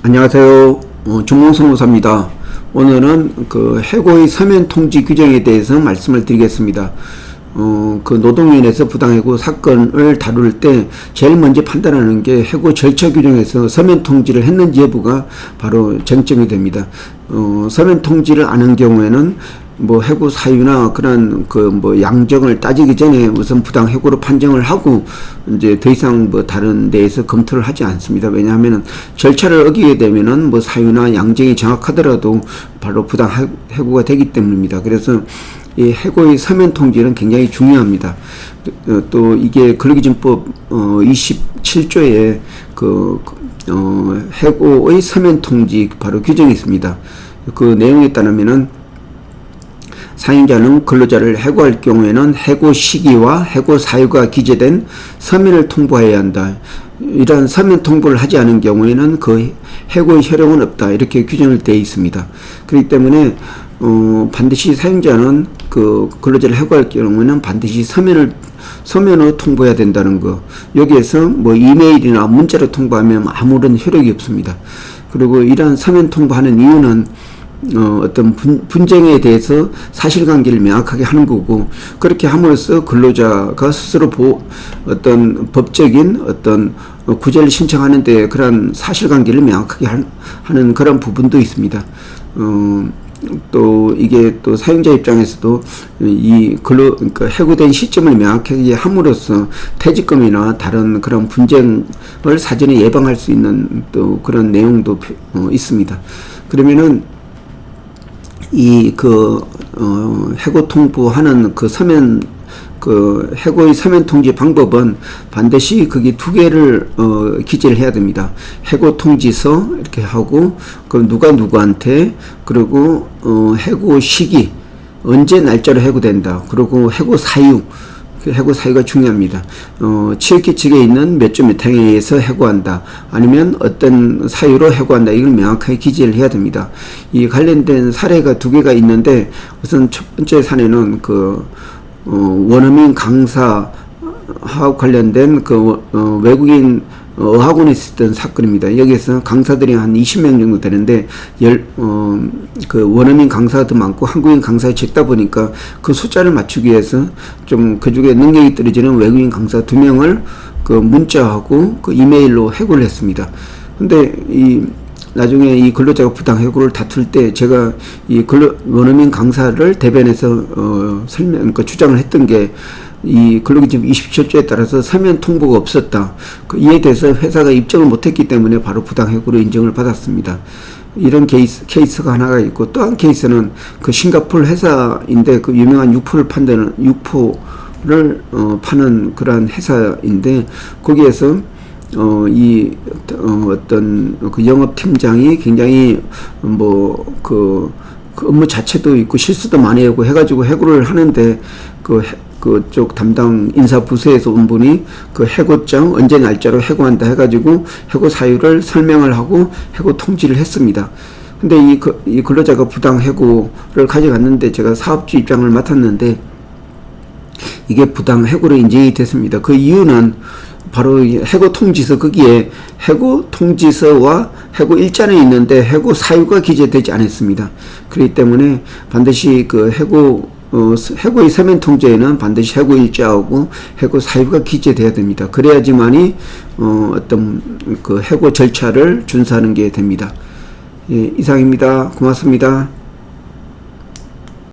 안녕하세요. 정몽성무사입니다. 오늘은 그 해고의 서면 통지 규정에 대해서 말씀을 드리겠습니다. 그 노동위원회에서 부당해고 사건을 다룰 때 제일 먼저 판단하는 게 해고 절차 규정에서 서면 통지를 했는지 여부가 바로 쟁점이 됩니다. 서면 통지를 안 한 경우에는 뭐 해고 사유나 그런 그 뭐 양정을 따지기 전에 우선 부당 해고로 판정을 하고 이제 더 이상 뭐 다른 데에서 검토를 하지 않습니다. 왜냐하면은 절차를 어기게 되면은 뭐 사유나 양정이 정확하더라도 바로 부당 해고가 되기 때문입니다. 그래서 이 해고의 서면 통지는 굉장히 중요합니다. 또 이게 근로기준법 27조에 해고의 서면 통지 바로 규정이 있습니다. 그 내용에 따르면은 사용자는 근로자를 해고할 경우에는 해고 시기와 해고 사유가 기재된 서면을 통보해야 한다. 이러한 서면 통보를 하지 않은 경우에는 그 해고의 효력은 없다. 이렇게 규정을 되어 있습니다. 그렇기 때문에 반드시 사용자는 그 근로자를 해고할 경우에는 반드시 서면으로 통보해야 된다는 거. 여기에서 뭐 이메일이나 문자로 통보하면 아무런 효력이 없습니다. 그리고 이러한 서면 통보하는 이유는 어떤 분쟁에 대해서 사실관계를 명확하게 하는 거고, 그렇게 함으로써 근로자가 스스로 어떤 법적인 어떤 구제를 신청하는데 그런 사실관계를 명확하게 하는 그런 부분도 있습니다. 또 이게 또 사용자 입장에서도 그러니까 해고된 시점을 명확하게 함으로써 퇴직금이나 다른 그런 분쟁을 사전에 예방할 수 있는 또 그런 내용도 있습니다. 그러면은 해고 통보하는 해고의 서면 통지 방법은 반드시 그게 두 개를 기재를 해야 됩니다. 해고 통지서 이렇게 하고, 그 누구한테, 그리고 해고 시기, 언제 날짜로 해고된다. 그리고 해고 사유, 해고 사유가 중요합니다. 취업규칙에 있는 몇 조 몇 항에 의해서 해고한다. 아니면 어떤 사유로 해고한다. 이걸 명확하게 기재를 해야 됩니다. 이 관련된 사례가 두 개가 있는데, 우선 첫 번째 사례는 원어민 강사하고 관련된 외국인 어학원에 있었던 사건입니다. 여기에서 강사들이 한 20명 정도 되는데, 원어민 강사가 더 많고 한국인 강사가 적다 보니까 그 숫자를 맞추기 위해서 좀 그 중에 능력이 떨어지는 외국인 강사 2명을 문자하고 이메일로 해고를 했습니다. 근데 나중에 이 근로자가 부당 해고를 다툴 때 제가 원어민 강사를 대변해서 주장을 했던 게, 이 근로기준법 27조에 따라서 서면 통보가 없었다. 이에 대해서 회사가 입증을 못했기 때문에 바로 부당해고로 인정을 받았습니다. 이런 케이스가 하나가 있고, 또 한 케이스는 싱가포르 회사인데 유명한 육포를 파는 그러한 회사인데, 거기에서 어떤 영업팀장이 굉장히 업무 자체도 있고 실수도 많이 하고 해가지고 해고를 하는데, 그쪽 담당 인사 부서에서 온 분이 해고장 언제 날짜로 해고한다 해가지고 해고 사유를 설명을 하고 해고 통지를 했습니다. 근데 이 근로자가 부당 해고를 가져갔는데, 제가 사업주 입장을 맡았는데 이게 부당 해고로 인정이 됐습니다. 그 이유는 바로 해고 통지서, 거기에 해고 통지서와 해고 일자는 있는데 해고 사유가 기재되지 않았습니다. 그렇기 때문에 반드시 해고의 서면 통지에는 반드시 해고 일자하고 해고 사유가 기재돼야 됩니다. 그래야지만이 어떤 해고 절차를 준수하는 게 됩니다. 예, 이상입니다. 고맙습니다.